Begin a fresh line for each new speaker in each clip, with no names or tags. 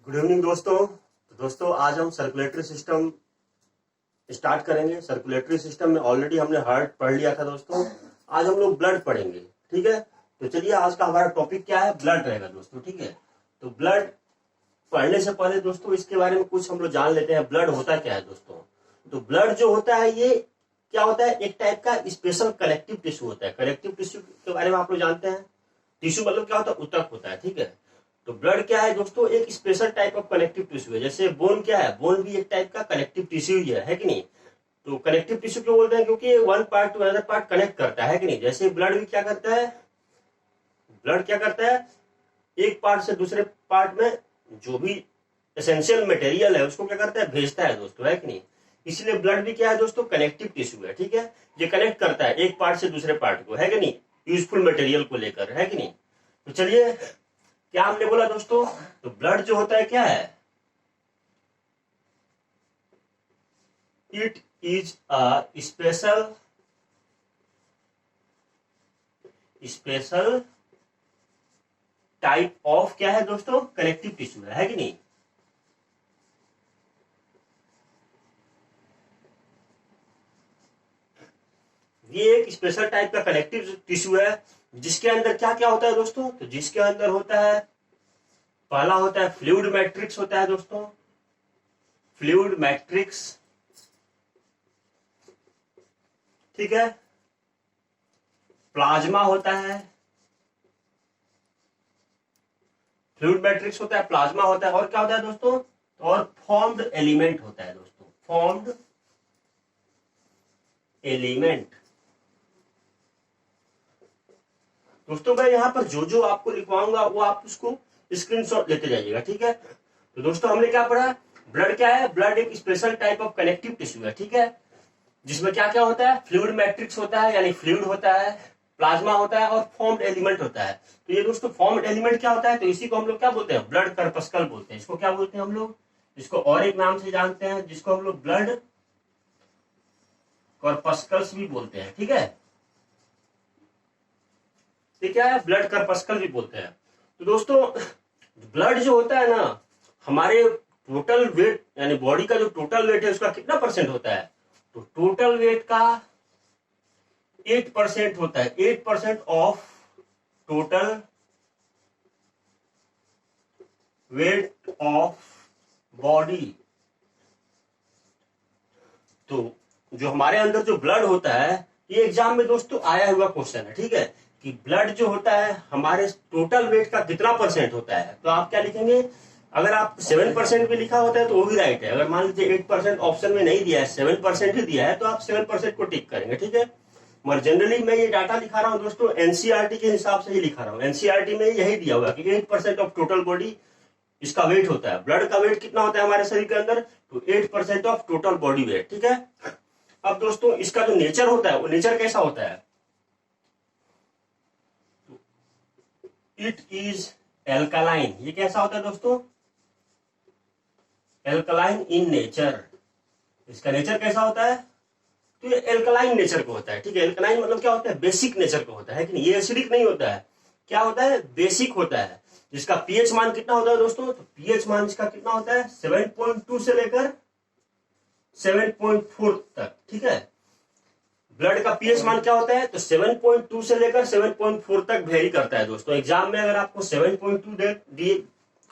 Good evening दोस्तों। दोस्तों आज हम सर्कुलेटरी सिस्टम स्टार्ट करेंगे। सर्कुलेटरी सिस्टम में ऑलरेडी हमने हार्ट पढ़ लिया था दोस्तों। आज हम लोग ब्लड पढ़ेंगे, ठीक है। तो चलिए आज का हमारा टॉपिक क्या है, ब्लड रहेगा दोस्तों, ठीक है। तो ब्लड पढ़ने से पहले दोस्तों इसके बारे में कुछ हम लोग जान लेते हैं। ब्लड होता क्या है दोस्तों। तो ब्लड जो होता है ये क्या होता है, एक टाइप का स्पेशल कलेक्टिव टिश्यू होता है। कलेक्टिव टिश्यू के बारे में आप लोग जानते हैं। टिश्यू मतलब क्या होता है, ऊतक होता है, ठीक है। तो ब्लड क्या है दोस्तों, एक special type of connective tissue है। जैसे बोन क्या है, बोन भी एक टाइप का कनेक्टिव टिश्यू ही है कि नहीं। तो कनेक्टिव टिश्यू क्यों बोलते हैं, क्योंकि one part two another part connect करता है कि नहीं। जैसे ब्लड भी क्या करता है, ब्लड क्या करता है, एक पार्ट से दूसरे पार्ट में जो भी एसेंशियल मटेरियल है उसको क्या करता है, भेजता है दोस्तों, है कि नहीं। इसलिए ब्लड भी क्या है दोस्तों, कनेक्टिव टिश्यू है, ठीक है। ये कनेक्ट करता है एक पार्ट से दूसरे पार्ट को, है कि नहीं, यूजफुल मटेरियल को लेकर, है कि नहीं। तो चलिए क्या हमने बोला दोस्तों, तो ब्लड जो होता है क्या है, it is a special type of क्या है दोस्तों, कनेक्टिव टिश्यू है कि नहीं। ये एक स्पेशल टाइप का कनेक्टिव टिश्यू है जिसके अंदर क्या क्या होता है दोस्तों। तो जिसके अंदर होता है, पहला होता है फ्लूइड मैट्रिक्स होता है दोस्तों, फ्लूइड मैट्रिक्स, ठीक है। प्लाज्मा होता है, फ्लूइड मैट्रिक्स होता है, प्लाज्मा होता है, और क्या होता है दोस्तों, और फॉर्म्ड एलिमेंट होता है दोस्तों, फॉर्म्ड एलिमेंट। दोस्तों मैं यहाँ पर जो जो आपको लिखवाऊंगा वो आप उसको स्क्रीनशॉट लेते जाइएगा, ठीक है। तो दोस्तों हमने क्या पढ़ा, ब्लड क्या है, ब्लड एक special type of connective tissue है, ठीक है। जिसमें क्या क्या होता है, फ्लूइड मैट्रिक्स होता है यानी फ्लूइड होता है, प्लाज्मा होता है, और फॉर्म्ड एलिमेंट होता है। तो ये दोस्तों फॉर्म्ड एलिमेंट क्या होता है, तो इसी को हम लोग क्या बोलते हैं, ब्लड कर्पस्कल बोलते हैं। इसको क्या बोलते हैं हम लोग, इसको और एक नाम से जानते हैं जिसको हम लोग ब्लड कॉर्पस्कल्स भी बोलते हैं, ठीक है। ये क्या है, ब्लड कर्पस्कल भी बोलते हैं। तो दोस्तों ब्लड जो होता है ना, हमारे टोटल वेट यानी बॉडी का जो टोटल वेट है उसका कितना परसेंट होता है, तो टोटल वेट का 8% होता है। 8% of total weight of body. तो जो हमारे अंदर जो ब्लड होता है, ये एग्जाम में दोस्तों आया हुआ क्वेश्चन है, ठीक है, कि ब्लड जो होता है हमारे टोटल वेट का कितना परसेंट होता है। तो आप क्या लिखेंगे, अगर आप 7% भी लिखा होता है तो वो भी राइट है। अगर मान लीजिए 8% ऑप्शन में नहीं दिया है, 7% ही दिया है, तो आप 7% को टिक करेंगे, ठीक है। मगर जनरली मैं ये डाटा लिखा रहा हूं दोस्तों एनसीईआरटी के हिसाब से ही लिखा रहा हूं। एनसीईआरटी में यही दिया हुआ कि 8% ऑफ टोटल बॉडी इसका वेट होता है। ब्लड का वेट कितना होता है हमारे शरीर के अंदर, तो 8% ऑफ टोटल बॉडी वेट, ठीक है। अब दोस्तों इसका जो नेचर होता है वो नेचर कैसा होता है, इट इज एल्कालाइन। ये कैसा होता है दोस्तों, एल्कालाइन इन नेचर। इसका नेचर कैसा होता है, तो ये एल्कलाइन नेचर का होता है, ठीक है। एल्कलाइन मतलब क्या होता है, बेसिक नेचर का होता है कि नहीं। ये एसिडिक नहीं होता है, क्या होता है, बेसिक होता है। जिसका पीएच मान कितना होता है दोस्तों, तो पीएच मान इसका कितना होता है, 7.2 से लेकर 7.4 तक, ठीक है। ब्लड का पीएच मान क्या होता है, तो 7.2 से लेकर 7.4 तक वेरी करता है दोस्तों। एग्जाम में अगर आपको 7.2 दिए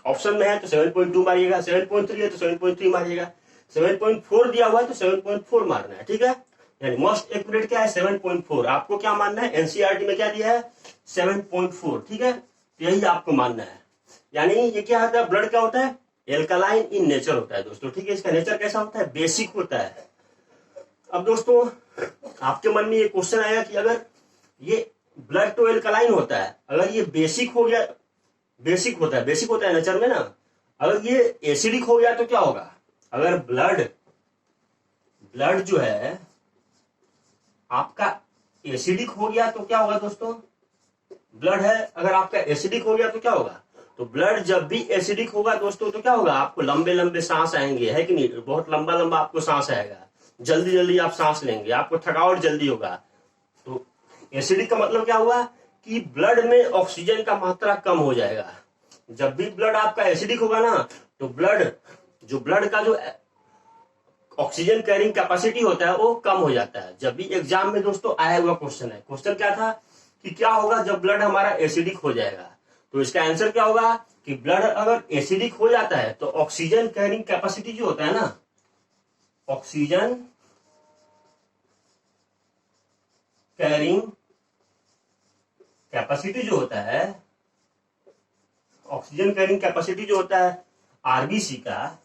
ऑप्शन में है तो 7.2 मारिएगा, 7.3 है तो 7.3 मारिएगा, 7.4 दिया हुआ है तो 7.4 मारना है, ठीक है। यानी मोस्ट एक्यूरेट क्या है, 7.4। आपको क्या मानना है, एनसीईआरटी में क्या दिया है, 7.4, ठीक है। यही आपको मानना है। यानी ये क्या होता है, ब्लड क्या होता है, एल्कलाइन इन नेचर होता है दोस्तों, ठीक है। इसका नेचर कैसा होता है, बेसिक होता है। अब दोस्तों आपके मन में ये क्वेश्चन आया कि अगर ये ब्लड तो एल्कलाइन होता है, अगर ये बेसिक हो गया, बेसिक होता है नेचर में ना, अगर ये एसिडिक हो गया तो क्या होगा। अगर ब्लड जो है आपका एसिडिक हो गया तो क्या होगा दोस्तों, ब्लड है अगर आपका एसिडिक हो गया तो क्या होगा, तो ब्लड जब भी एसिडिक होगा दोस्तों तो क्या होगा, आपको लंबे लंबे सांस आएंगे, है कि नहीं। बहुत लंबा लंबा आपको सांस आएगा, जल्दी जल्दी आप सांस लेंगे, आपको थकावट जल्दी होगा। तो एसिडिक का मतलब क्या हुआ कि ब्लड में ऑक्सीजन का मात्रा कम हो जाएगा। जब भी ब्लड आपका एसिडिक होगा ना तो ब्लड का जो ऑक्सीजन कैरिंग कैपेसिटी होता है वो कम हो जाता है। जब भी एग्जाम में दोस्तों आया हुआ क्वेश्चन है, क्वेश्चन क्या था कि क्या होगा जब ब्लड हमारा एसिडिक हो जाएगा, तो इसका आंसर क्या होगा कि ब्लड अगर एसिडिक हो जाता है तो ऑक्सीजन कैरिंग कैपेसिटी जो होता है ना, ऑक्सीजन कैरिंग कैपेसिटी जो होता है, ऑक्सीजन कैरिंग कैपेसिटी जो होता है आरबीसी का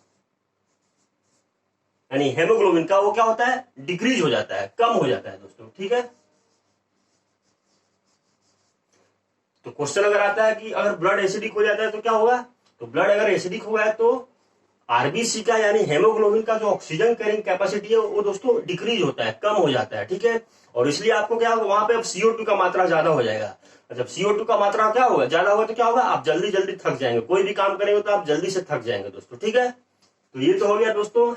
यानी हेमोग्लोबिन का, वो क्या होता है डिक्रीज हो जाता है, कम हो जाता है दोस्तों। ठीक है, तो क्वेश्चन अगर आता है कि अगर ब्लड एसिडिक हो जाता है तो क्या होगा, तो ब्लड अगर एसिडिक हुआ है तो आरबीसी का यानी हेमोग्लोबिन का जो ऑक्सीजन कैरिंग कैपेसिटी है वो दोस्तों डिक्रीज होता है, कम हो जाता है। ठीक है, और इसलिए आपको क्या होगा वहां पे अब CO2 का मात्रा ज्यादा हो जाएगा। जब CO2 का मात्रा क्या होगा ज्यादा होगा तो क्या होगा, आप जल्दी जल्दी थक जाएंगे, कोई भी काम करेंगे तो आप जल्दी से थक जाएंगे दोस्तों। ठीक है, तो ये तो हो गया दोस्तों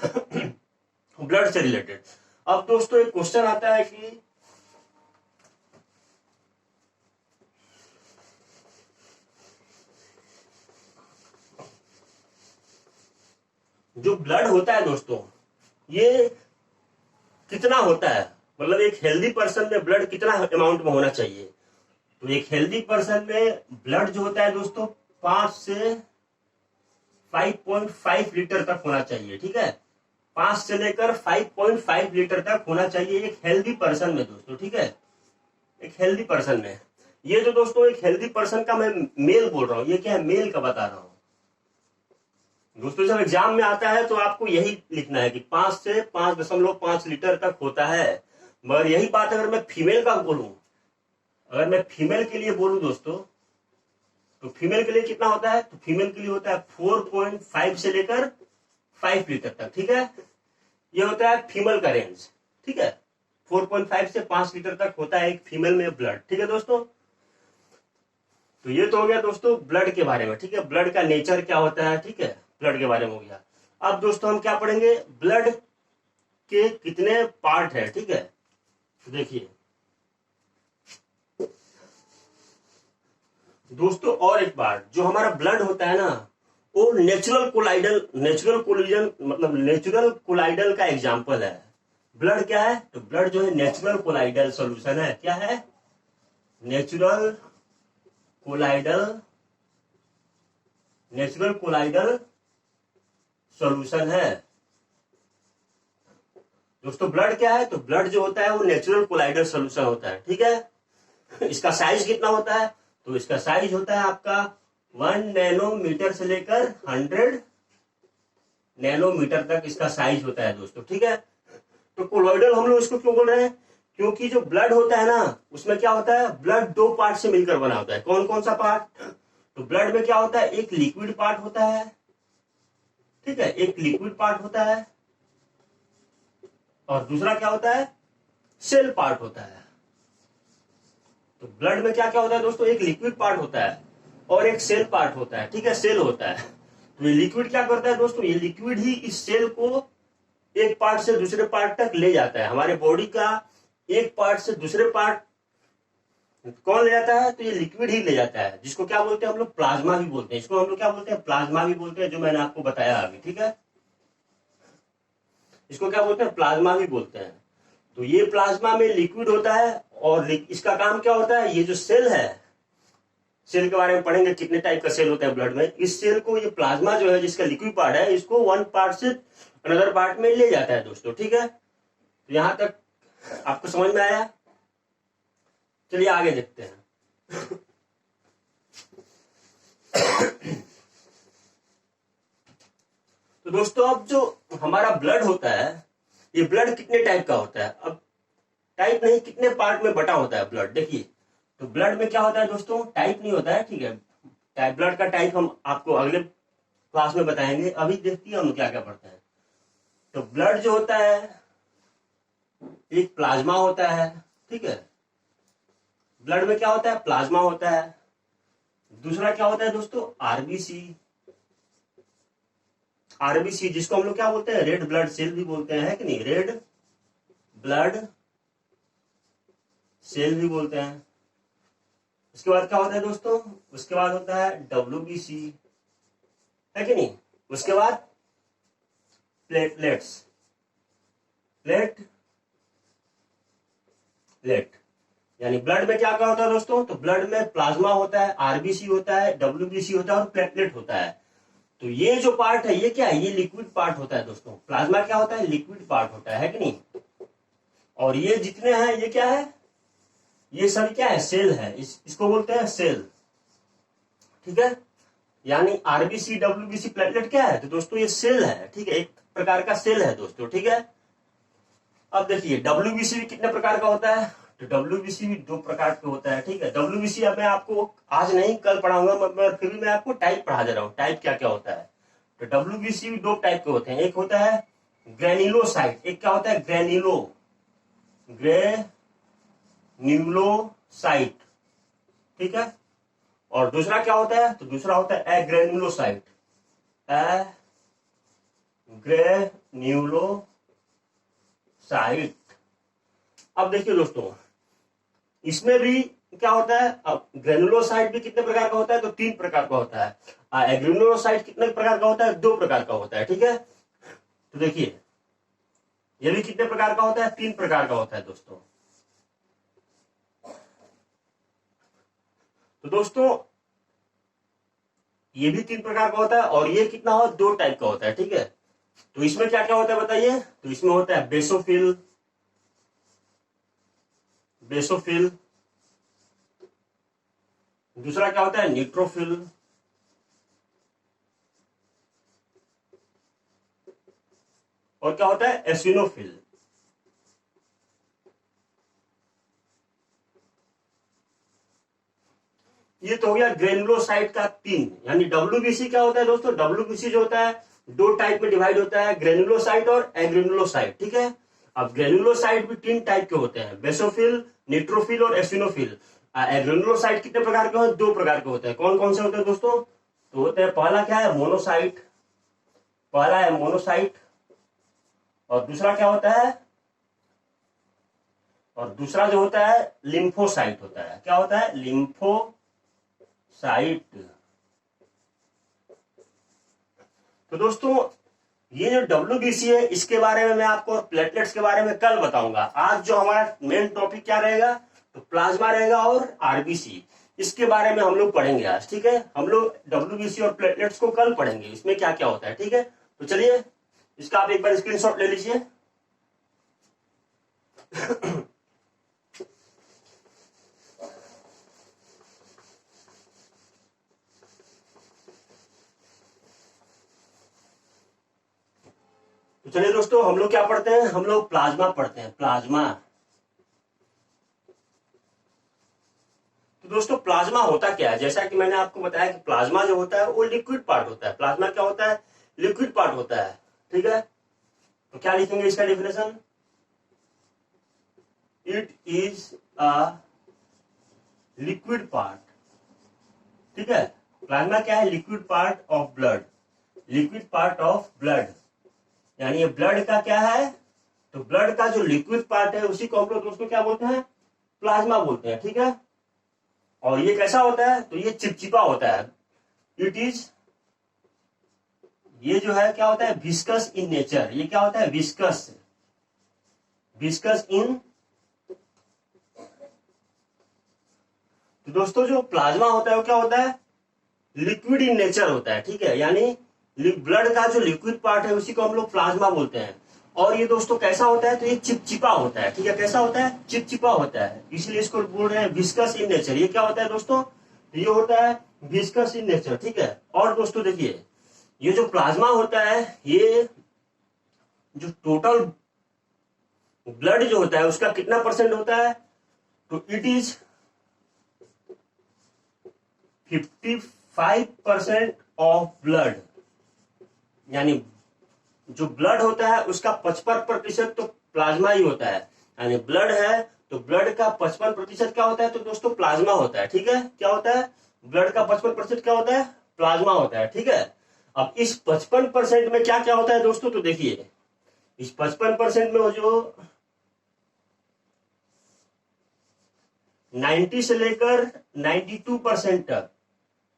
ब्लड से रिलेटेड। अब दोस्तों एक क्वेश्चन आता है कि जो ब्लड होता है दोस्तों ये कितना होता है, मतलब एक हेल्दी पर्सन में ब्लड कितना अमाउंट में होना चाहिए। तो एक हेल्दी पर्सन में ब्लड जो होता है दोस्तों 5 से 5.5 लीटर तक होना चाहिए। ठीक है, 5 से लेकर 5.5 लीटर तक होना चाहिए एक हेल्दी पर्सन में दोस्तों। ठीक है, एक हेल्दी पर्सन में। ये जो दोस्तों एक हेल्दी पर्सन का मैं मेल बोल रहा हूं, ये क्या है मेल का बता रहा हूं दोस्तों। जब एग्जाम में आता है तो आपको यही लिखना है कि 5 से 5.5 लीटर तक होता है। मगर यही बात अगर मैं फीमेल का बोलूं, अगर मैं फीमेल के लिए बोलूं दोस्तों, तो फीमेल के लिए कितना होता है, तो फीमेल के लिए होता है 4.5 से लेकर 5 लीटर तक। ठीक है, ये होता है फीमेल का रेंज। ठीक है, 4.5 से 5 लीटर तक होता है एक फीमेल में ब्लड। ठीक है दोस्तों, तो ये तो हो गया दोस्तों ब्लड के बारे में। ठीक है, ब्लड का नेचर क्या होता है, ठीक है, ब्लड के बारे में हो गया। अब दोस्तों हम क्या पढ़ेंगे, ब्लड के कितने पार्ट है। ठीक है, देखिए दोस्तों और एक बार, जो हमारा ब्लड होता है ना वो नेचुरल कोलिजन मतलब नेचुरल कोलाइडल का एग्जाम्पल है। ब्लड क्या है, तो ब्लड जो है नेचुरल कोलाइडल सॉल्यूशन है। क्या है, नेचुरल कोलाइडल सॉल्यूशन है दोस्तों। ब्लड क्या है, तो ब्लड जो होता है वो नेचुरल कोलाइडल सॉल्यूशन होता है। ठीक है, इसका साइज कितना होता है, तो इसका साइज होता है आपका 1 नैनोमीटर से लेकर 100 नैनोमीटर तक इसका साइज होता है दोस्तों। ठीक है, तो कोलॉइडल हम लोग इसको क्यों बोल रहे हैं, क्योंकि जो ब्लड होता है ना उसमें क्या होता है, ब्लड 2 पार्ट से मिलकर बना होता है। कौन कौन सा पार्ट, तो ब्लड में क्या होता है, एक लिक्विड पार्ट होता है। ठीक है, एक लिक्विड पार्ट होता है और दूसरा क्या होता है, सेल पार्ट होता है। तो ब्लड में क्या क्या होता है दोस्तों, एक लिक्विड पार्ट होता है और एक सेल पार्ट होता है। ठीक है, सेल होता है। तो ये लिक्विड क्या करता है दोस्तों, ये लिक्विड ही इस सेल को एक पार्ट से दूसरे पार्ट तक ले जाता है। हमारे बॉडी का एक पार्ट से दूसरे पार्ट कौन ले जाता है, तो ये लिक्विड ही ले जाता है, जिसको क्या बोलते हैं हम लोग, प्लाज्मा भी बोलते हैं। इसको हम लोग क्या बोलते हैं, प्लाज्मा भी बोलते हैं, जो मैंने आपको बताया अभी। ठीक है, इसको क्या बोलते हैं, प्लाज्मा भी बोलते हैं। तो ये प्लाज्मा में लिक्विड होता है और इसका काम क्या होता है, ये जो सेल है, सेल के बारे में पढ़ेंगे कितने टाइप का सेल होता है ब्लड में। इस सेल को ये प्लाज्मा जो है जिसका लिक्विड पार्ट है, इसको वन पार्ट से अनदर पार्ट में ले जाता है दोस्तों। ठीक है, तो यहां तक आपको समझ में आया। चलिए आगे देखते हैं। तो दोस्तों अब जो हमारा ब्लड होता है, ये ब्लड कितने टाइप का होता है, अब टाइप नहीं कितने पार्ट में बटा होता है ब्लड। देखिए, तो ब्लड में क्या होता है दोस्तों, टाइप नहीं होता है। ठीक है, ब्लड का टाइप हम आपको अगले क्लास में बताएंगे। अभी देखती है हम क्या क्या पढ़ते हैं। तो ब्लड जो होता है एक प्लाज्मा होता है। ठीक है, ब्लड में क्या होता है, प्लाज्मा होता है। दूसरा क्या होता है दोस्तों, आरबीसी, जिसको हम लोग क्या बोलते हैं, रेड ब्लड सेल भी बोलते हैं, है कि नहीं, रेड ब्लड सेल भी बोलते हैं। उसके बाद क्या होता है दोस्तों, उसके बाद होता है WBC, है कि नहीं, उसके बाद प्लेटलेट्स, प्लेटलेट यानी ब्लड में क्या क्या होता है दोस्तों, तो ब्लड में प्लाज्मा होता है, आरबीसी होता है, डब्ल्यूबीसी होता है और प्लेटलेट होता है। तो ये जो पार्ट है ये क्या है, ये लिक्विड पार्ट होता है दोस्तों। प्लाज्मा क्या होता है, लिक्विड पार्ट होता है कि नहीं। और ये जितने हैं ये क्या है, ये सब क्या है, सेल है। इसको बोलते हैं सेल, ठीक है। यानी आरबीसी डब्ल्यूबीसी प्लेटलेट क्या है, तो दोस्तों ये सेल है, ठीक है, एक प्रकार का सेल है दोस्तों, ठीक है। अब देखिए डब्ल्यूबीसी भी कितने प्रकार का होता है, तो डब्ल्यूबीसी भी 2 प्रकार के होता है, ठीक है। डब्ल्यूबीसी अब मैं आपको आज नहीं कल पढ़ाऊंगा, मगर फिर भी मैं आपको टाइप पढ़ा दे रहा हूँ, टाइप क्या क्या होता है। तो डब्ल्यूबीसी भी 2 टाइप के होते हैं, एक होता है ग्रेन्युलोसाइट, एक क्या होता है ग्रेन्युलोसाइट, ठीक है। और दूसरा क्या होता है, तो दूसरा होता है एग्रेन्युलोसाइट, एग्रेन्युलोसाइट। अब देखिए दोस्तों इसमें भी क्या होता है, अब ग्रेनुलोसाइट भी कितने प्रकार का होता है, तो 3 प्रकार का होता है। एग्रेनुलोसाइट कितने प्रकार का होता है, 2 प्रकार का होता है, ठीक है। तो देखिए ये भी कितने प्रकार का होता है, 3 प्रकार का होता है दोस्तों। तो दोस्तों ये भी 3 प्रकार का होता है और ये कितना हो, 2 टाइप का होता है, ठीक है। तो इसमें क्या क्या होता है बताइए, तो इसमें होता है बेसोफिल, दूसरा क्या होता है न्यूट्रोफिल, और क्या होता है एसिनोफिल। ये तो हो गया ग्रेनुलोसाइट का 3। यानी डब्ल्यूबीसी क्या होता है दोस्तों, डब्ल्यूबीसी जो होता है 2 टाइप में डिवाइड होता है, ग्रेनुलोसाइट और एग्रेनुलोसाइट, ठीक है। अब ग्रेनुलोसाइट भी 3 टाइप के होते हैं, बेसोफिल, न्यूट्रोफिल और एसिनोफिल। एग्रेनुलोसाइट कितने प्रकार के होते हैं, 2 प्रकार के होते हैं। कौन कौन से होते हैं दोस्तों, तो होते हैं पहला क्या है मोनोसाइट, पहला है मोनोसाइट, और दूसरा क्या होता है, और दूसरा जो होता है लिम्फोसाइट होता है। क्या होता है, लिम्फोसाइट। तो दोस्तों ये जो डब्ल्यूबीसी है इसके बारे में मैं आपको, प्लेटलेट्स के बारे में कल बताऊंगा। आज जो हमारा मेन टॉपिक क्या रहेगा, तो प्लाज्मा रहेगा और आरबीसी, इसके बारे में हम लोग पढ़ेंगे आज, ठीक है। हम लोग डब्ल्यूबीसी और प्लेटलेट्स को कल पढ़ेंगे, इसमें क्या क्या होता है, ठीक है। तो चलिए इसका आप एक बार स्क्रीनशॉट ले लीजिए। तो चलिए दोस्तों हम लोग क्या पढ़ते हैं, हम लोग प्लाज्मा पढ़ते हैं, प्लाज्मा। तो दोस्तों प्लाज्मा होता क्या है, जैसा कि मैंने आपको बताया कि प्लाज्मा जो होता है वो लिक्विड पार्ट होता है। प्लाज्मा क्या होता है, लिक्विड पार्ट होता है, ठीक है। तो क्या लिखेंगे इसका definition, it is a liquid part, ठीक है। प्लाज्मा क्या है, liquid part of blood, liquid part of blood. यानी ये ब्लड का क्या है, तो ब्लड का जो लिक्विड पार्ट है उसी को हम लोग दोस्तों क्या बोलते हैं, प्लाज्मा बोलते हैं, ठीक है। और ये कैसा होता है, तो ये चिपचिपा होता है। इट इज, ये जो है क्या होता है विस्कस इन नेचर। ये क्या होता है, विस्कस, विस्कस इन। तो दोस्तों जो प्लाज्मा होता है वो क्या होता है, लिक्विड इन नेचर होता है, ठीक है। यानी ब्लड का जो लिक्विड पार्ट है उसी को हम लोग प्लाज्मा बोलते हैं। और ये दोस्तों कैसा होता है, तो ये चिपचिपा होता है, ठीक है। कैसा होता है, चिपचिपा होता है, इसलिए इसको बोल रहे हैं विस्कस इन नेचर। ये क्या होता है दोस्तों, ये होता है विस्कस इन नेचर, ठीक है। और दोस्तों देखिए ये जो प्लाज्मा होता है, ये जो टोटल ब्लड जो होता है उसका कितना परसेंट होता है, तो इट इज 55% ऑफ ब्लड। यानी जो ब्लड होता है उसका 55% तो प्लाज्मा ही होता है। यानी ब्लड है तो ब्लड का 55% क्या होता है, तो दोस्तों प्लाज्मा होता है, ठीक है। क्या होता है, ब्लड का 55% क्या होता है, प्लाज्मा होता है, ठीक है। अब इस 55% में क्या क्या होता है दोस्तों, तो देखिए इस 55% में वो जो 90 से लेकर 92% तक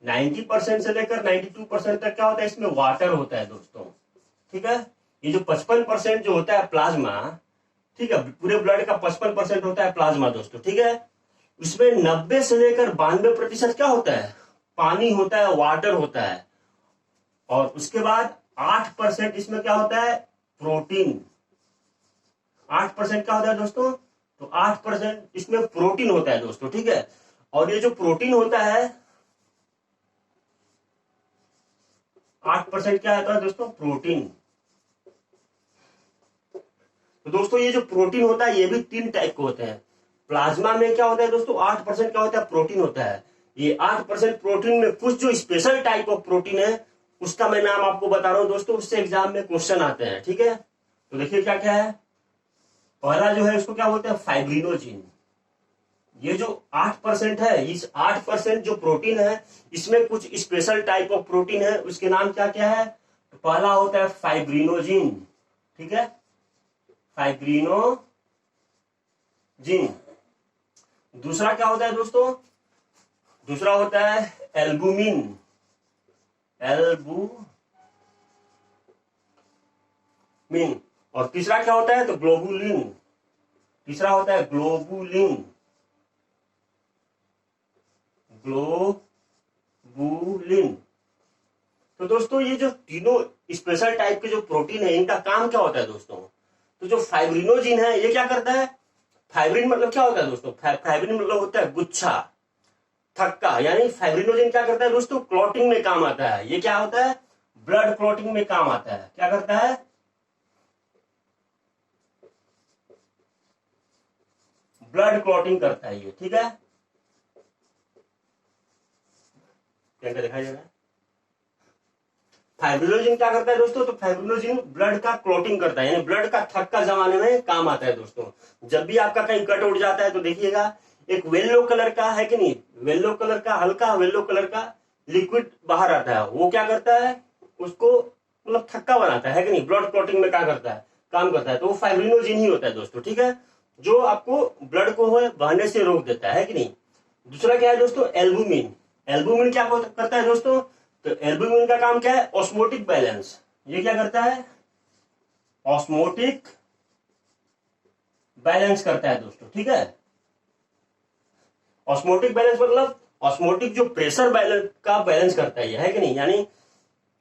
90% से लेकर 92% तक क्या होता है, इसमें वाटर होता है दोस्तों। ठीक है, ये जो 55% जो होता है प्लाज्मा, ठीक है, पूरे ब्लड का 55% होता है प्लाज्मा दोस्तों। ठीक है, इसमें 90 से लेकर 92% क्या होता है, पानी होता है, वाटर होता है। और उसके बाद 8% इसमें क्या होता है, प्रोटीन। 8% क्या होता है दोस्तों, तो 8% इसमें प्रोटीन होता है दोस्तों। ठीक है, और ये जो प्रोटीन होता है 8% क्या होता है दोस्तों, प्रोटीन। तो दोस्तों ये जो प्रोटीन होता है ये भी 3 टाइप के होते हैं। प्लाज्मा में क्या होता है दोस्तों, 8% क्या होता है, प्रोटीन होता है। ये 8% प्रोटीन में कुछ जो स्पेशल टाइप ऑफ प्रोटीन है उसका मैं नाम आपको बता रहा हूं दोस्तों, उससे एग्जाम में क्वेश्चन आते हैं। ठीक है, तो देखिए क्या क्या है। पहला जो है उसको क्या बोलते हैं, फाइब्रिनोजिन। ये जो 8% है, इस 8% जो प्रोटीन है इसमें कुछ स्पेशल टाइप ऑफ प्रोटीन है, उसके नाम क्या क्या है। तो पहला होता है फाइब्रिनोजिन। ठीक है, फाइब्रिनोजिन। दूसरा क्या होता है दोस्तों, दूसरा होता है एल्बुमिन। एल्बुमिन। और तीसरा क्या होता है, तो ग्लोबुलिन। तीसरा होता है ग्लोबुलिन। ग्लोबुलिन। तो दोस्तों ये जो तीनों स्पेशल टाइप के जो प्रोटीन है इनका काम क्या होता है दोस्तों। तो जो फाइब्रिनोजिन है ये क्या करता है, फाइब्रिन मतलब क्या होता है दोस्तों, फाइब्रिन मतलब होता है गुच्छा, थक्का। यानी फाइब्रिनोजिन क्या करता है दोस्तों, क्लॉटिंग में काम आता है। ये क्या होता है, ब्लड क्लॉटिंग में काम आता है। क्या करता है, ब्लड क्लॉटिंग करता है ये। ठीक है, क्या दिखाई दे रहा है। फाइब्रिनोजिन क्या करता है दोस्तों, तो फाइब्रिनोजिन ब्लड का क्लॉटिंग करता है, यानी ब्लड का थक्का जमाने में काम आता है दोस्तों। जब भी आपका कहीं कट उठ जाता है तो देखिएगा एक येलो कलर का है कि नहीं, येलो कलर का, हल्का येलो कलर का लिक्विड बाहर आता है। वो क्या करता है, उसको मतलब थक्का बनाता है कि नहीं, ब्लड क्लॉटिंग में क्या करता है, काम करता है। तो वो फाइब्रिनोजिन ही होता है दोस्तों। ठीक है, जो आपको ब्लड को बहने से रोक देता है कि नहीं। दूसरा क्या है दोस्तों, एल्बुमिन। एल्बुमिन क्या करता है दोस्तों, तो एल्बुमिन का काम क्या है, ऑस्मोटिक बैलेंस। ये क्या करता है, ऑस्मोटिक बैलेंस करता है दोस्तों। ठीक है, ऑस्मोटिक बैलेंस मतलब ऑस्मोटिक जो प्रेशर बैलेंस का बैलेंस करता है कि नहीं, यानी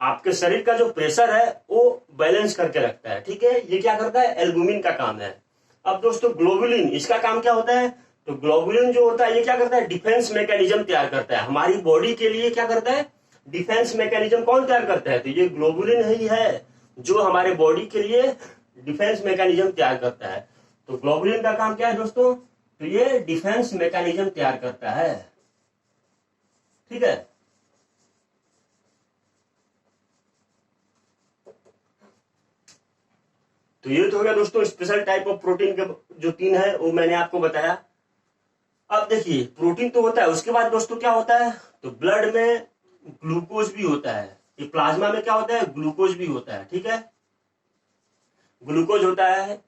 आपके शरीर का जो प्रेशर है वो बैलेंस करके रखता है। ठीक है, ये क्या करता है, एल्बुमिन का काम है। अब दोस्तों ग्लोबुलिन, इसका काम क्या होता है, तो ग्लोबुलिन जो होता है ये क्या करता है, डिफेंस मैकेनिज्म तैयार करता है हमारी बॉडी के लिए। क्या करता है, डिफेंस मैकेनिज्म कौन तैयार करता है, तो ये ग्लोबुलिन ही है जो हमारे बॉडी के लिए डिफेंस मैकेनिज्म तैयार करता है। तो ग्लोबुलिन का काम क्या है दोस्तों, तो ये डिफेंस मैकेनिज्म तैयार करता है। ठीक है, तो ये तो हो गया दोस्तों स्पेशल टाइप ऑफ प्रोटीन के जो 3 है वो मैंने आपको बताया। अब देखिए प्रोटीन तो होता है, उसके बाद दोस्तों क्या होता है, तो ब्लड में ग्लूकोज भी होता है। ये प्लाज्मा में क्या होता है, ग्लूकोज भी होता है। ठीक है, ग्लूकोज होता है,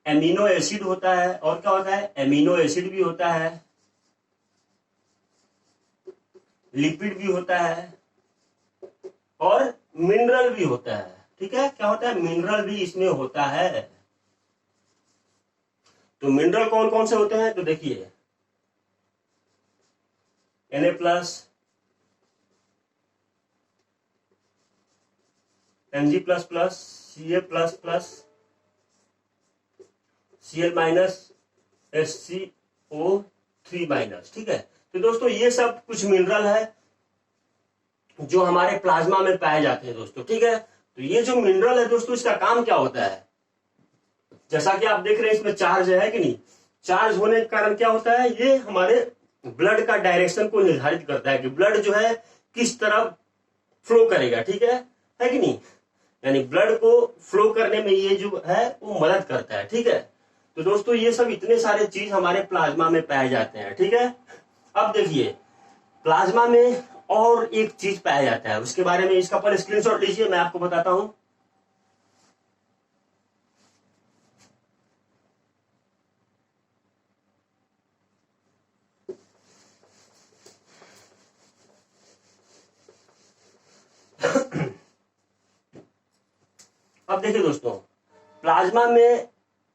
एमिनो एसिड होता है, और क्या होता है, एमिनो एसिड भी होता है, लिपिड भी होता है, और मिनरल भी होता है। ठीक है, क्या होता है, मिनरल भी इसमें होता है। तो मिनरल कौन कौन से होते हैं, तो देखिए Na+, Mg++, Ca++, Cl-, SCO3-। ठीक है, तो दोस्तों ये सब कुछ मिनरल है जो हमारे प्लाज्मा में पाए जाते हैं दोस्तों। ठीक है, तो ये जो मिनरल है दोस्तों इसका काम क्या होता है, जैसा कि आप देख रहे हैं इसमें चार्ज है कि नहीं। चार्ज होने के कारण क्या होता है, ये हमारे ब्लड का डायरेक्शन को निर्धारित करता है कि ब्लड जो है किस तरफ फ्लो करेगा। ठीक है कि नहीं, यानी ब्लड को फ्लो करने में ये जो है वो मदद करता है। ठीक है, तो दोस्तों ये सब इतने सारे चीज हमारे प्लाज्मा में पाए जाते हैं। ठीक है, अब देखिए प्लाज्मा में और एक चीज पाया जाता है, उसके बारे में इसका पर स्क्रीनशॉट लीजिए, मैं आपको बताता हूं। अब देखिए दोस्तों, प्लाज्मा में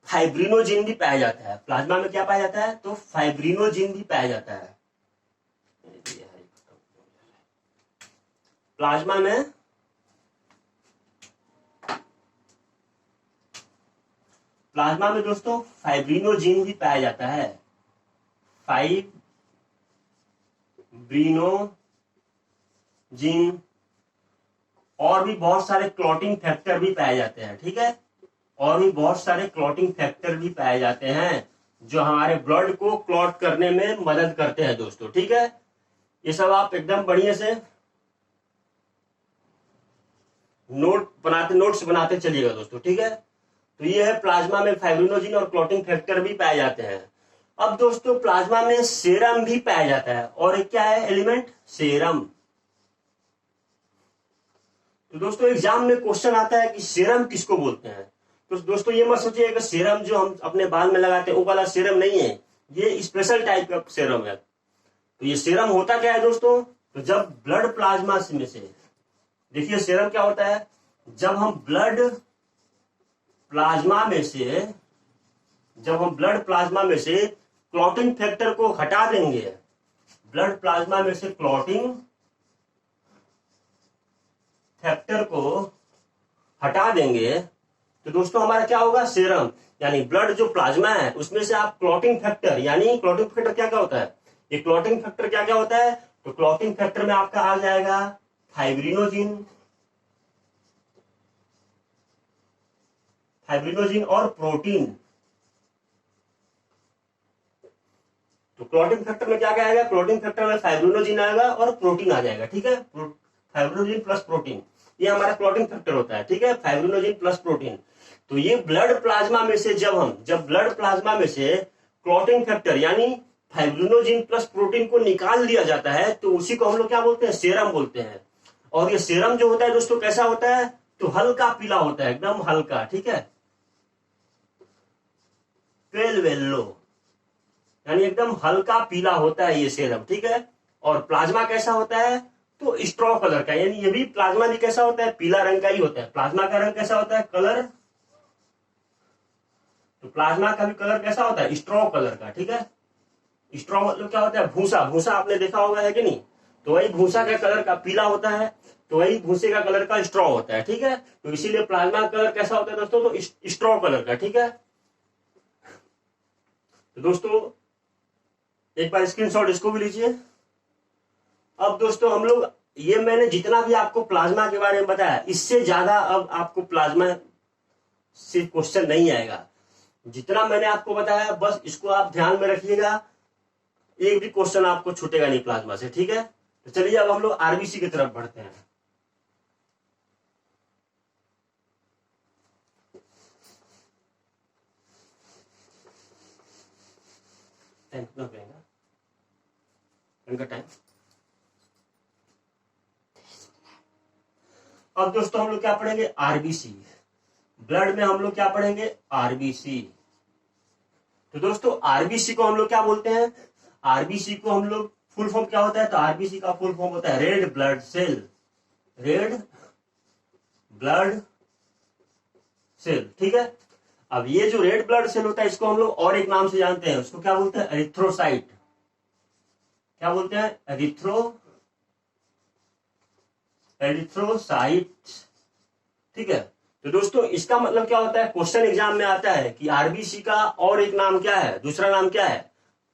फाइब्रिनोजिन भी पाया जाता है। प्लाज्मा में क्या पाया जाता है? तो फाइब्रिनोजिन भी पाया जाता है। प्लाज्मा में दोस्तों फाइब्रिनोजिन भी पाया जाता है। फाइब्रिनोजिन और भी बहुत सारे क्लॉटिंग फैक्टर भी पाए जाते हैं। ठीक है, और भी बहुत सारे क्लॉटिंग फैक्टर भी पाए जाते हैं जो हमारे ब्लड को क्लॉट करने में मदद करते हैं दोस्तों। ठीक है, ये सब आप एकदम बढ़िया से नोट्स बनाते चलिएगा दोस्तों। ठीक है, तो ये है प्लाज्मा में फाइब्रिनोजिन और क्लॉटिंग फैक्टर भी पाए जाते हैं। अब दोस्तों प्लाज्मा में सीरम भी पाया जाता है। और एक क्या है एलिमेंट? सीरम। तो दोस्तों एग्जाम में क्वेश्चन आता है कि सीरम किसको बोलते हैं। तो दोस्तों ये मत सोचिएगा सीरम जो हम अपने बाल में लगाते हैं वो वाला सीरम नहीं है, ये स्पेशल टाइप का सीरम है। तो ये सीरम होता क्या है दोस्तों? तो जब ब्लड प्लाज्मा में से, देखिए सीरम क्या होता है, जब हम ब्लड प्लाज्मा में से क्लॉटिंग फैक्टर को हटा देंगे, ब्लड प्लाज्मा में से क्लॉटिंग फैक्टर को हटा देंगे तो दोस्तों हमारा क्या होगा? सीरम। यानी ब्लड जो प्लाज्मा है उसमें से आप क्लॉटिंग फैक्टर, यानी क्लॉटिंग फैक्टर क्या क्या होता है, ये क्लॉटिंग फैक्टर क्या क्या होता है? तो क्लॉटिंग फैक्टर में आपका आ जाएगा फाइब्रिनोजिन और प्रोटीन। तो क्लॉटिंग फैक्टर में क्या क्या आएगा? क्लॉटिंग फैक्टर में फाइब्रिनोजिन आएगा और प्रोटीन आ जाएगा। ठीक है, फाइब्रिनोजिन प्लस प्रोटीन, ये हमारा क्लॉटिंग फैक्टर होता है। ठीक है, फाइब्रिनोजिन प्लस प्रोटीन। तो ये ब्लड प्लाज्मा में से जब ब्लड प्लाज्मा में से क्लॉटिंग फैक्टर यानी फाइब्रिनोजिन प्लस प्रोटीन को निकाल दिया जाता है तो उसी को हम लोग क्या बोलते हैं? सीरम बोलते हैं। और ये सीरम जो होता है दोस्तों कैसा होता है? तो हल्का पीला होता है, एकदम हल्का। ठीक है, पेल येलो, यानी एकदम हल्का पीला होता है ये सीरम। ठीक है, और प्लाज्मा कैसा होता है? तो स्ट्रॉ कलर का, यानी ये भी प्लाज्मा भी कैसा होता है? पीला रंग का ही होता है। प्लाज्मा का रंग कैसा होता है? कलर। तो प्लाज्मा का भी कलर कैसा होता है? स्ट्रॉ कलर का। ठीक है, स्ट्रॉ मतलब क्या होता है? भूसा। भूसा आपने देखा होगा, है कि नहीं? तो वही भूसा का कलर का पीला होता है, तो वही भूसे का कलर का स्ट्रॉ होता है। ठीक है, तो इसीलिए प्लाज्मा कलर कैसा होता है दोस्तों? तो स्ट्रॉ कलर का। ठीक है, तो दोस्तों एक बार स्क्रीनशॉट इसको भी लीजिए। अब दोस्तों हम लोग, ये मैंने जितना भी आपको प्लाज्मा के बारे में बताया इससे ज्यादा अब आपको प्लाज्मा से क्वेश्चन नहीं आएगा। जितना मैंने आपको बताया बस इसको आप ध्यान में रखिएगा, एक भी क्वेश्चन आपको छूटेगा नहीं प्लाज्मा से। ठीक है, तो चलिए अब हम लोग आरबीसी की तरफ बढ़ते हैं। कितना पड़ेगा इनका टाइम? अब दोस्तों हम लोग क्या पढ़ेंगे? आरबीसी। ब्लड में हम लोग क्या पढ़ेंगे? आरबीसी। तो दोस्तों आरबीसी को हम लोग क्या बोलते हैं? आरबीसी को हम लोग फुल फॉर्म क्या होता है? तो आरबीसी का फुल फॉर्म होता है red blood cell. Red blood cell. ठीक है, अब ये जो रेड ब्लड सेल होता है इसको हम लोग और एक नाम से जानते हैं, उसको क्या बोलते हैं? एरिथ्रोसाइट। क्या बोलते हैं? एरिथ्रोसाइट। ठीक है, तो दोस्तों इसका मतलब क्या होता है? क्वेश्चन एग्जाम में आता है कि आरबीसी का और एक नाम क्या है, दूसरा नाम क्या है?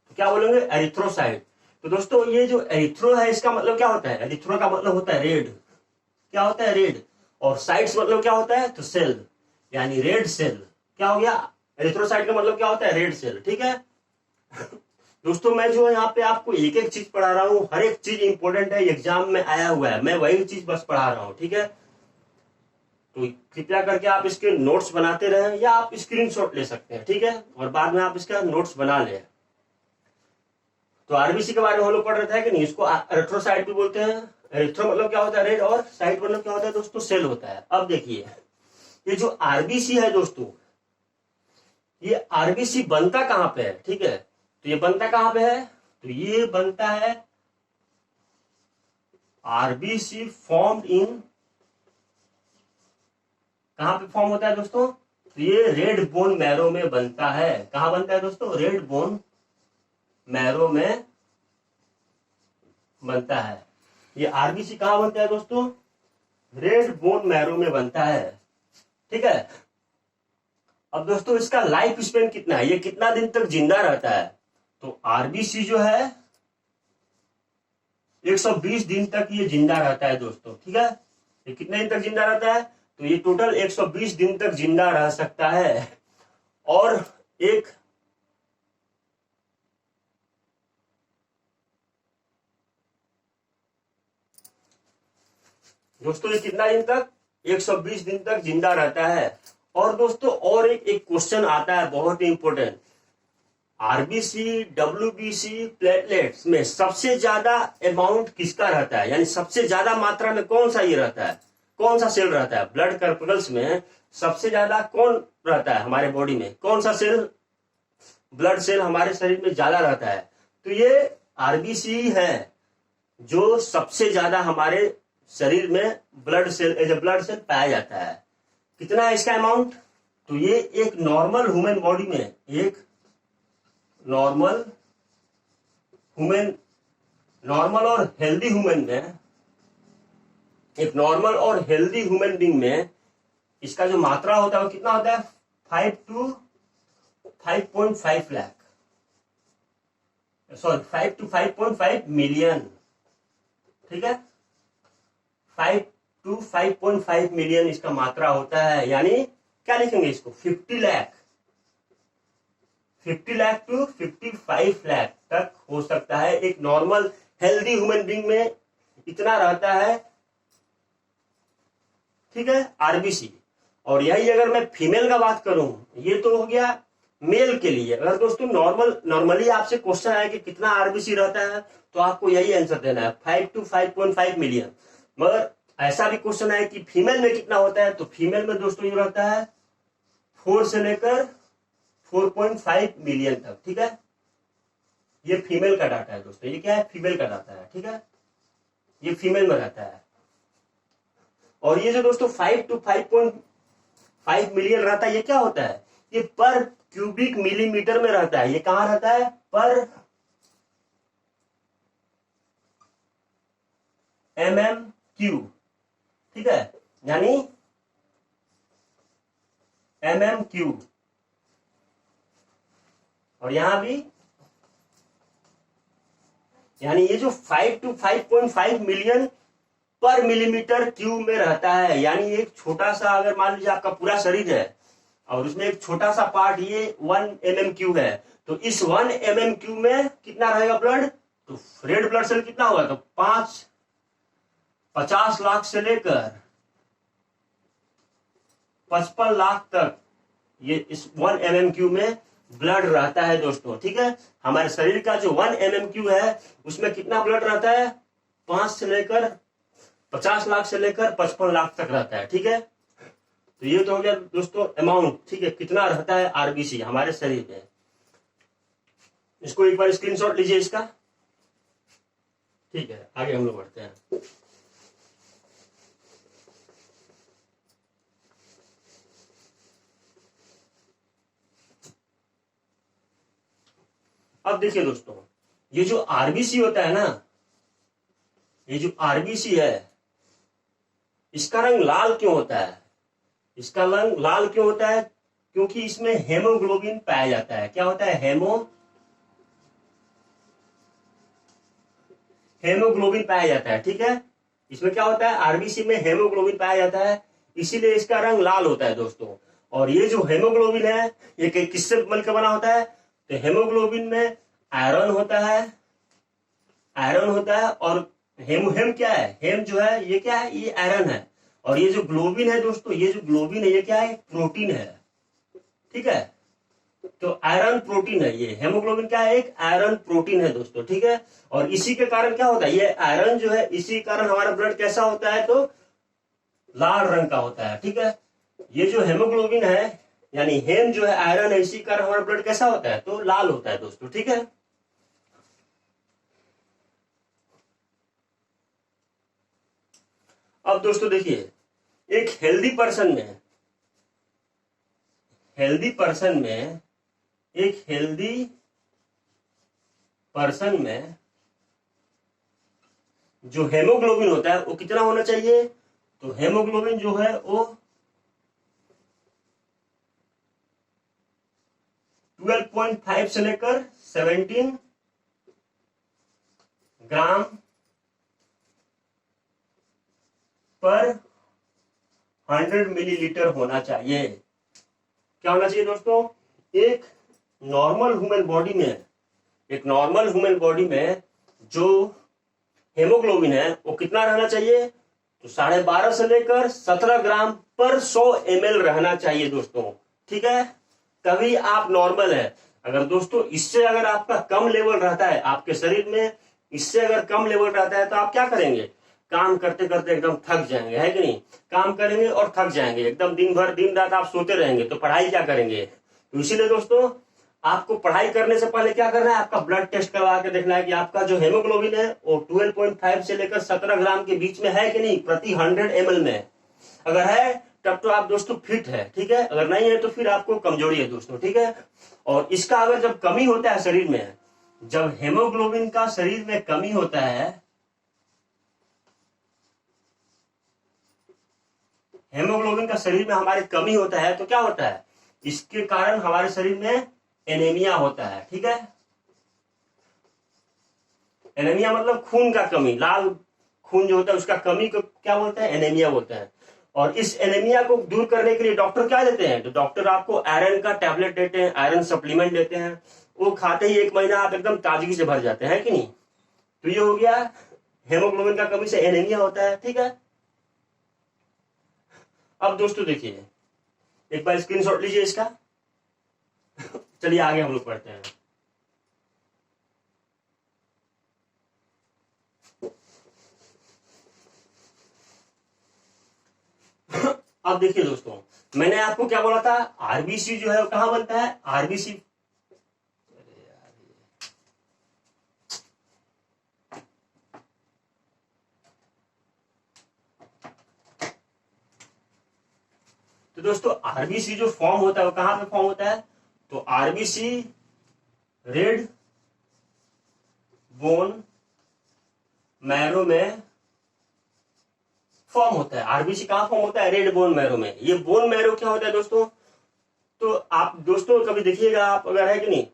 तो क्या बोलेंगे? एरिथ्रोसाइट। तो दोस्तों ये जो एरिथ्रो है इसका मतलब क्या होता है? एरिथ्रो का मतलब होता है रेड। क्या होता है? रेड। और साइट्स मतलब क्या होता है? तो सेल, यानी रेड सेल। क्या हो गया? एरिथ्रोसाइट का मतलब क्या होता है? Red cell. ठीक है दोस्तों, मैं जो यहाँ पे आपको एक एक चीज पढ़ा रहा हूँ, हर एक चीज इंपॉर्टेंट है, एग्जाम में आया हुआ है, मैं वही चीज बस पढ़ा रहा हूँ। ठीक है, तो कृपया करके आप इसके नोट्स बनाते रहें या आप स्क्रीनशॉट ले सकते हैं। ठीक है, और बाद में आप इसका नोट्स बना लें। तो आरबीसी के बारे में हम लोग पढ़ रहे थे कि नहीं? इसको एरिथ्रोसाइट भी बोलते हैं। एरिथ्रो मतलब क्या होता है? रेड, और साइट मतलब क्या होता है दोस्तों? सेल होता है। अब देखिए ये जो आरबीसी है दोस्तों, ये आरबीसी बनता कहां पे है? ठीक है, तो ये बनता कहां पे है? तो ये बनता है आरबीसी फॉर्म्ड इन कहाँ पे फॉर्म होता है दोस्तों? तो ये रेड बोन मैरो में बनता है। कहाँ बनता है दोस्तों? रेड बोन मैरो में बनता है। ये आरबीसी कहाँ बनता है दोस्तों? रेड बोन मैरो में बनता है। ठीक है। अब दोस्तों इसका लाइफ स्पेन कितना है, ये कितना दिन तक जिंदा रहता है? तो आरबीसी जो है 120 दिन तक ये जिंदा रहता है दोस्तों। ठीक है। ये कितने दिन तक जिंदा रहता है? तो ये टोटल 120 दिन तक जिंदा रह सकता है। और एक दोस्तों ये कितना दिन तक? 120 दिन तक जिंदा रहता है। और दोस्तों और एक क्वेश्चन आता है बहुत ही इंपॉर्टेंट, आरबीसी डब्ल्यूबीसी प्लेटलेट्स में सबसे ज्यादा अमाउंट किसका रहता है, यानी सबसे ज्यादा मात्रा में कौन सा ये रहता है, कौन सा सेल रहता है? ब्लड कर्पल्स में सबसे ज्यादा कौन रहता है हमारे बॉडी में? कौन सा सेल, ब्लड सेल हमारे शरीर में ज्यादा रहता है? तो ये आरबीसी है जो सबसे ज्यादा हमारे शरीर में blood cell as a blood cell पाया जाता है। कितना है इसका अमाउंट? तो ये एक नॉर्मल ह्यूमन बॉडी में, एक नॉर्मल और हेल्दी ह्यूमन में, एक नॉर्मल और हेल्दी ह्यूमन बीइंग में इसका जो मात्रा होता है वो कितना होता है? 5 to 5.5 lakh, sorry 5 to 5.5 million. ठीक है। 5 to 5.5 मिलियन इसका मात्रा होता है। यानी क्या लिखेंगे इसको? 50 लाख to 55 लाख तक हो सकता है। एक नॉर्मल हेल्दी ह्यूमन बीइंग में इतना रहता है। ठीक है, आरबीसी। और यही अगर मैं फीमेल का बात करूं, ये तो हो गया मेल के लिए। अगर दोस्तों नॉर्मली आपसे क्वेश्चन आया कि कितना आरबीसी रहता है, तो आपको यही आंसर देना है 5 to 5.5 मिलियन। मगर ऐसा भी क्वेश्चन है कि फीमेल में कितना होता है, तो फीमेल में दोस्तों ये रहता है 4 से लेकर 4.5 मिलियन तक। ठीक है, ये फीमेल का डाटा है दोस्तों। ये क्या है? फीमेल का डाटा है। ठीक है, ये फीमेल में रहता है। और ये जो दोस्तों 5 to 5.5 मिलियन रहता है, ये क्या होता है? ये पर क्यूबिक मिलीमीटर में रहता है। ये कहां रहता है? पर MMQ। ठीक है, यानी MMQ। और यहां भी यानी ये जो 5 to 5.5 मिलियन पर मिलीमीटर क्यूब में रहता है। यानी एक छोटा सा, अगर मान लीजिए आपका पूरा शरीर है और उसमें एक छोटा सा पार्ट ये 1 MMQ है, तो इस 1 MMQ में कितना रहेगा ब्लड? तो रेड ब्लड सेल कितना होगा? तो 50 लाख से लेकर 55 लाख तक ये इस 1 MMQ में ब्लड रहता है दोस्तों। ठीक है, हमारे शरीर का जो 1 MMQ है उसमें कितना ब्लड रहता है? 50 लाख से लेकर 55 लाख तक रहता है। ठीक है, तो ये तो हो गया दोस्तों अमाउंट। ठीक है, कितना रहता है आरबीसी हमारे शरीर में। इसको एक बार स्क्रीनशॉट लीजिए इसका। ठीक है, आगे हम लोग बढ़ते हैं। अब देखिए दोस्तों, ये जो आरबीसी होता है ना, ये जो आरबीसी है, इसका रंग लाल क्यों होता है? इसका रंग लाल क्यों होता है? क्योंकि इसमें हेमोग्लोबिन पाया जाता है। क्या होता है? हेमोग्लोबिन पाया जाता है। ठीक है, इसमें क्या होता है? आरबीसी में हेमोग्लोबिन पाया जाता है, इसीलिए इसका रंग लाल होता है दोस्तों। और ये जो हेमोग्लोबिन है, ये किससे मिलकर बना होता है? तो हेमोग्लोबिन में आयरन होता है, और हेम क्या है? हेम जो है ये क्या है? ये आयरन है। और ये जो ग्लोबिन है दोस्तों, ये जो ग्लोबिन है ये क्या है? प्रोटीन है। ठीक है, तो आयरन प्रोटीन है। ये हेमोग्लोबिन क्या है? एक आयरन प्रोटीन है दोस्तों। ठीक है, और इसी के कारण क्या होता है? ये आयरन जो है, इसी कारण हमारा ब्लड कैसा होता है? तो लाल रंग का होता है। ठीक है, ये जो हेमोग्लोबिन है यानी हेम जो है आयरन है, इसी कारण हमारा ब्लड कैसा होता है? तो लाल होता है दोस्तों। ठीक है, अब दोस्तों देखिए, एक हेल्दी पर्सन में हेल्दी पर्सन में, एक हेल्दी पर्सन में जो हेमोग्लोबिन होता है वो कितना होना चाहिए? तो हेमोग्लोबिन जो है वो 12.5 से लेकर 17 ग्राम पर 100 मिलीलीटर होना चाहिए। क्या होना चाहिए दोस्तों? एक नॉर्मल ह्यूमन बॉडी में, एक नॉर्मल ह्यूमन बॉडी में जो हेमोग्लोबिन है वो कितना रहना चाहिए? तो 12.5 से लेकर 17 ग्राम पर 100 ml रहना चाहिए दोस्तों, ठीक है, तभी आप नॉर्मल है। अगर दोस्तों इससे अगर आपका कम लेवल रहता है आपके शरीर में, इससे अगर कम लेवल रहता है तो आप क्या करेंगे? काम करते करते एकदम थक जाएंगे, है कि नहीं? काम करेंगे और थक जाएंगे, एकदम दिन भर दिन रात आप सोते रहेंगे, तो पढ़ाई क्या करेंगे? तो इसीलिए दोस्तों आपको पढ़ाई करने से पहले क्या करना है? आपका ब्लड टेस्ट करवा के देखना है कि आपका जो हेमोग्लोबिन है वो 12.5 से लेकर 17 ग्राम के बीच में है कि नहीं, प्रति 100 ml में। अगर है तब तो आप दोस्तों फिट है, ठीक है, अगर नहीं है तो फिर आपको कमजोरी है दोस्तों, ठीक है। और इसका अगर जब कमी होता है शरीर में, जब हेमोग्लोबिन का शरीर में कमी होता है, हेमोग्लोबिन का शरीर में हमारे कमी होता है तो क्या होता है? इसके कारण हमारे शरीर में एनीमिया होता है, ठीक है। एनीमिया मतलब खून का कमी, लाल खून जो होता है उसका कमी को क्या बोलते हैं? एनीमिया बोलते हैं। और इस एनीमिया को दूर करने के लिए डॉक्टर क्या देते हैं? तो डॉक्टर आपको आयरन का टैबलेट देते हैं, आयरन सप्लीमेंट देते हैं। वो खाते ही 1 महीना आप एकदम ताजगी से भर जाते हैं कि नहीं। तो ये हो गया हेमोग्लोबिन का कमी से एनीमिया होता है, ठीक है। अब दोस्तों देखिए, एक बार स्क्रीनशॉट लीजिए इसका। चलिए आगे हम लोग पढ़ते हैं। अब देखिए दोस्तों, मैंने आपको क्या बोला था? आरबीसी जो है वो कहां बनता है? आरबीसी, तो दोस्तों आरबीसी जो फॉर्म होता है वो कहां पे फॉर्म होता है? तो आरबीसी रेड बोन मैरो में फॉर्म होता है। आरबीसी कहां फॉर्म होता है? रेड बोन मैरो में। ये बोन मैरो क्या होता है दोस्तों? तो आप दोस्तों कभी देखिएगा, आप अगर है कि नहीं,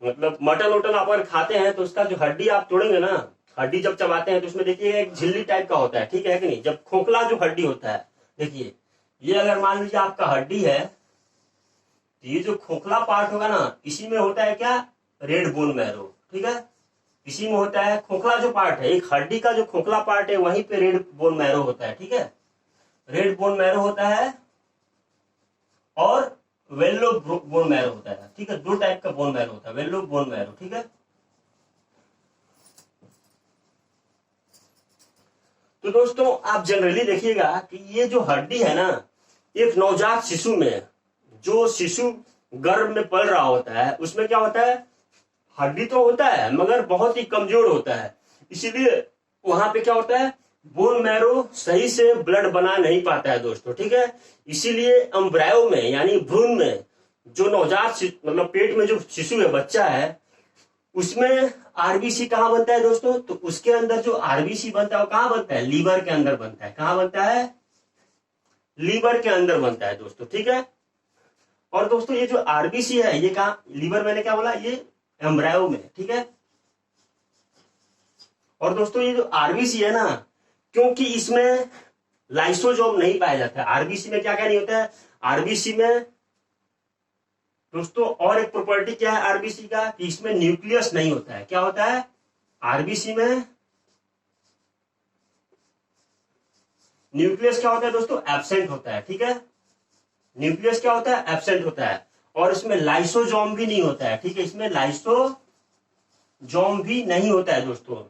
मतलब मटन वटन आप अगर खाते हैं तो उसका जो हड्डी आप तोड़ेंगे ना, हड्डी जब चबाते हैं तो उसमें देखिएगा एक झिल्ली टाइप का होता है, ठीक है कि नहीं। जब खोखला जो हड्डी होता है, देखिए ये अगर मान लीजिए आपका हड्डी है, तो ये जो खोखला पार्ट होगा ना, इसी में होता है क्या? रेड बोन मैरो, ठीक है। इसी में होता है खोखला जो पार्ट है, एक हड्डी का जो खोखला पार्ट है वहीं पे रेड बोन मैरो होता है, ठीक है। रेड बोन मैरो होता है और वेल्लो बोन मैरो होता है, ठीक है। 2 टाइप का बोन मैरो होता है, वेल्लो बोन मैरो, ठीक है। तो दोस्तों आप जनरली देखिएगा कि ये जो हड्डी है ना, एक नवजात शिशु में, जो शिशु गर्भ में पल रहा होता है, उसमें क्या होता है? हड्डी तो होता है मगर बहुत ही कमजोर होता है। इसीलिए वहां पे क्या होता है? बोन मैरो सही से ब्लड बना नहीं पाता है दोस्तों, ठीक है। इसीलिए एम्ब्रायो में यानी भ्रूण में जो नवजात मतलब पेट में जो शिशु है, बच्चा है, उसमें आरबीसी कहां बनता है दोस्तों? तो उसके अंदर जो आरबीसी बनता है वो कहां बनता है? लीवर के अंदर बनता है। कहां बनता है? लीवर के अंदर बनता है दोस्तों, ठीक है। और दोस्तों ये जो आरबीसी है ये कहां? लीवर, मैंने क्या बोला? ये एम्ब्रायो में, ठीक है। और दोस्तों ये जो आरबीसी है ना, क्योंकि इसमें लाइसोसोम नहीं पाया जाता है, आरबीसी में क्या क्या नहीं होता है? आरबीसी में दोस्तों और एक प्रॉपर्टी क्या है आरबीसी का? कि इसमें न्यूक्लियस नहीं होता है। क्या होता है? आरबीसी में न्यूक्लियस क्या होता है दोस्तों? एब्सेंट होता है, ठीक है। न्यूक्लियस क्या होता है? एब्सेंट होता है। और इसमें लाइसोसोम भी नहीं होता है, ठीक है। इसमें लाइसोसोम भी नहीं होता है दोस्तों।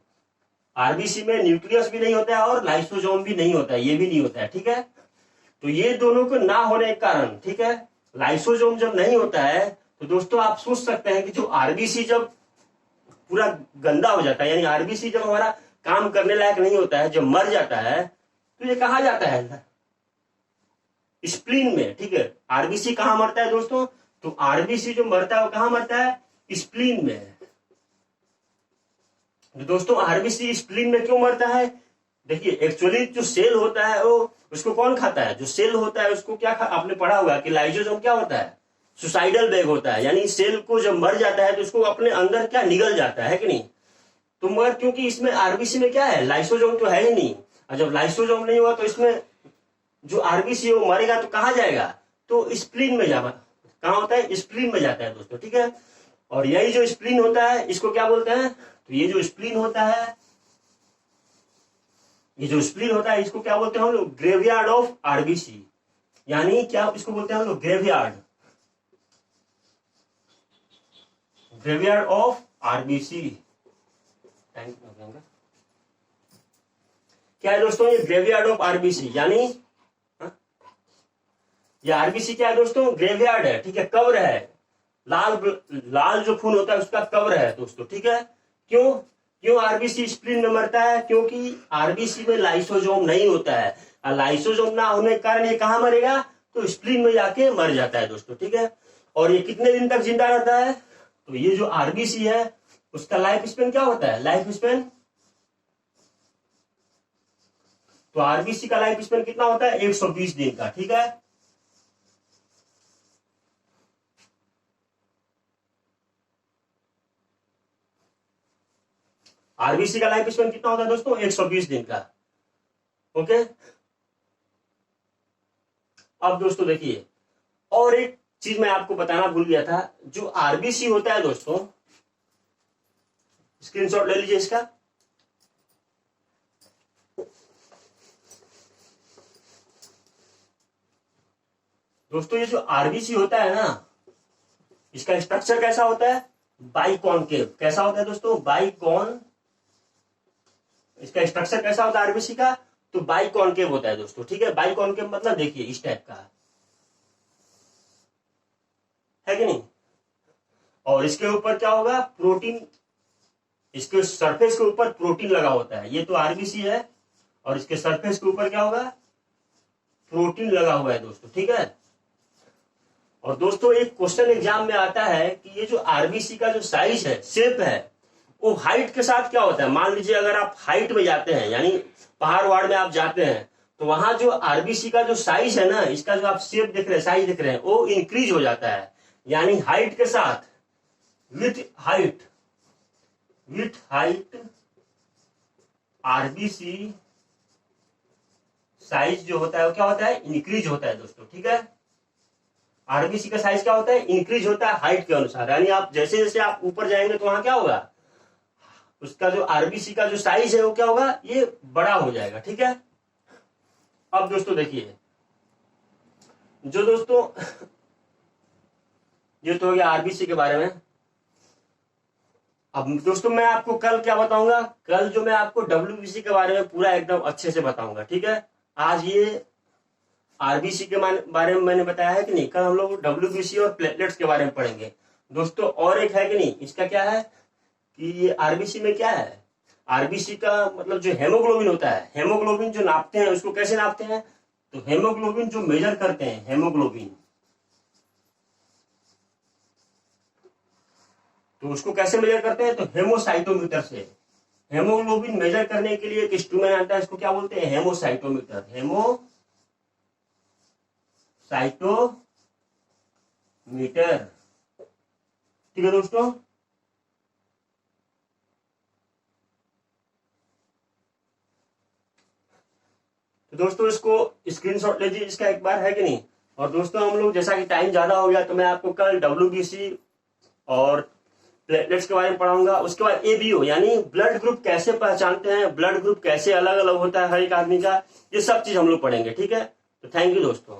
आरबीसी में न्यूक्लियस भी नहीं होता है और लाइसोसोम भी नहीं होता है, ये भी नहीं होता है, ठीक है। तो ये दोनों को ना होने के कारण, ठीक है, लाइसोसोम जब नहीं होता है तो दोस्तों आप सोच सकते हैं कि जो आरबीसी जब पूरा गंदा हो जाता है, यानी आरबीसी जब हमारा काम करने लायक नहीं होता है, जब मर जाता है, तो ये कहा जाता है? स्प्लीन में, ठीक है। आरबीसी कहाँ मरता है दोस्तों? तो आरबीसी जो मरता है वो कहाँ मरता है? स्प्लीन में। दोस्तों आरबीसी स्प्लीन में क्यों मरता है? देखिए एक्चुअली जो सेल होता है वो उसको कौन खाता है? जो सेल होता है उसको क्या आपने पढ़ा हुआ कि लाइसोसोम क्या होता है? सुसाइडल बैग होता है, यानी सेल को जब मर जाता है तो उसको अपने अंदर क्या निगल जाता है कि नहीं? तो मगर क्योंकि इसमें आरबीसी में क्या है? लाइसोसोम तो है ही नहीं, और जब लाइसोसोम नहीं हुआ तो इसमें जो आरबीसी है वो मरेगा तो कहाँ जाएगा? तो स्प्लीन में जाएगा। कहाँ होता है? स्प्लीन में जाता है दोस्तों, ठीक है। और यही जो स्प्लीन होता है इसको क्या बोलते हैं? तो ये जो स्प्लीन होता है, ये जो स्प्लीन होता है इसको क्या बोलते हैं हम लोग? Graveyard of RBC. यानी क्या इसको बोलते हैं हम लोग? Graveyard, graveyard of RBC. क्या है दोस्तों? ये ग्रेवयार्ड ऑफ आरबीसी, यानी ये आरबीसी क्या है दोस्तों? ग्रेवयार्ड है, ठीक है, कब्र है। लाल जो खून होता है उसका कब्र है दोस्तों, ठीक है। क्यों आरबीसी स्प्लीन में मरता है? क्योंकि आरबीसी में लाइसोसोम नहीं होता है, और लाइसोसोम ना होने के कारण ये कहां मरेगा? तो स्प्लीन में जाके मर जाता है दोस्तों, ठीक है। और ये कितने दिन तक जिंदा रहता है? तो ये जो आरबीसी है उसका लाइफ स्पेन क्या होता है? लाइफ स्पेन, तो आरबीसी का लाइफ स्पेन कितना होता है? 120 दिन का, ठीक है। आरबीसी का लाइफ स्पेन कितना होता है दोस्तों? 120 दिन का, ओके। अब दोस्तों देखिए और एक चीज मैं आपको बताना भूल गया था। जो आरबीसी होता है दोस्तों, स्क्रीनशॉट ले लीजिए इसका। दोस्तों ये जो आरबीसी होता है ना, इसका स्ट्रक्चर कैसा होता है? बाइकॉनकेव। कैसा होता है दोस्तों? बाइकॉन। इसका स्ट्रक्चर कैसा होता है आरबीसी का? तो बाइकॉनकेव होता है दोस्तों, ठीक है। बाइकॉनकेव मतलब देखिए इस टाइप का है कि नहीं। और इसके ऊपर क्या होगा? प्रोटीन, इसके सरफेस के ऊपर प्रोटीन लगा होता है। ये तो आरबीसी है और इसके सरफेस के ऊपर क्या होगा? प्रोटीन लगा हुआ है दोस्तों, ठीक है। और दोस्तों एक क्वेश्चन एग्जाम में आता है कि ये जो आरबीसी का जो साइज है, शेप है, वो हाइट के साथ क्या होता है? मान लीजिए अगर आप हाइट में जाते हैं, यानी पहाड़ वहाड़ में आप जाते हैं, तो वहां जो आरबीसी का जो साइज है ना, इसका जो आप शेप देख रहे हैं, साइज देख रहे हैं, वो इंक्रीज हो जाता है। यानी हाइट के साथ, विथ हाइट आरबीसी साइज जो होता है वो क्या होता है? इंक्रीज होता है दोस्तों, ठीक है। आरबीसी का साइज क्या होता है? इंक्रीज होता है हाइट के अनुसार। यानी आप जैसे जैसे आप ऊपर जाएंगे तो वहां क्या होगा? उसका जो आरबीसी का जो साइज है वो क्या होगा? ये बड़ा हो जाएगा, ठीक है। अब दोस्तों देखिए, जो दोस्तों ये तो हो गया आरबीसी के बारे में। अब दोस्तों मैं आपको कल क्या बताऊंगा? कल जो मैं आपको डब्ल्यूबीसी के बारे में पूरा एकदम अच्छे से बताऊंगा, ठीक है। आज ये आरबीसी के बारे में मैंने बताया है कि नहीं। कल हम लोग डब्ल्यूबीसी और प्लेटलेट्स के बारे में पढ़ेंगे दोस्तों। और एक है कि नहीं, इसका क्या है कि ये आरबीसी में क्या है? आरबीसी का मतलब जो हेमोग्लोबिन होता है, हेमोग्लोबिन जो नापते हैं उसको कैसे नापते हैं? तो हेमोग्लोबिन जो मेजर करते हैं, हेमोग्लोबिन, तो उसको कैसे मेजर करते हैं? तो हेमोसाइटोमीटर से। हेमोग्लोबिन मेजर करने के लिए एक इंस्ट्रूमेंट आता है, इसको क्या बोलते हैं? हेमोसाइटोमीटर। हेमोसाइटोमीटर, ठीक है दोस्तों। तो दोस्तों इसको स्क्रीनशॉट ले लीजिए इसका एक बार, है कि नहीं। और दोस्तों हम लोग जैसा कि टाइम ज्यादा हो गया तो मैं आपको कल डब्ल्यूबीसी और प्लेटलेट्स के बारे में पढ़ाऊंगा। उसके बाद एबीओ यानी ब्लड ग्रुप कैसे पहचानते हैं, ब्लड ग्रुप कैसे अलग अलग होता है हर एक आदमी का, ये सब चीज हम लोग पढ़ेंगे, ठीक है। तो थैंक यू दोस्तों।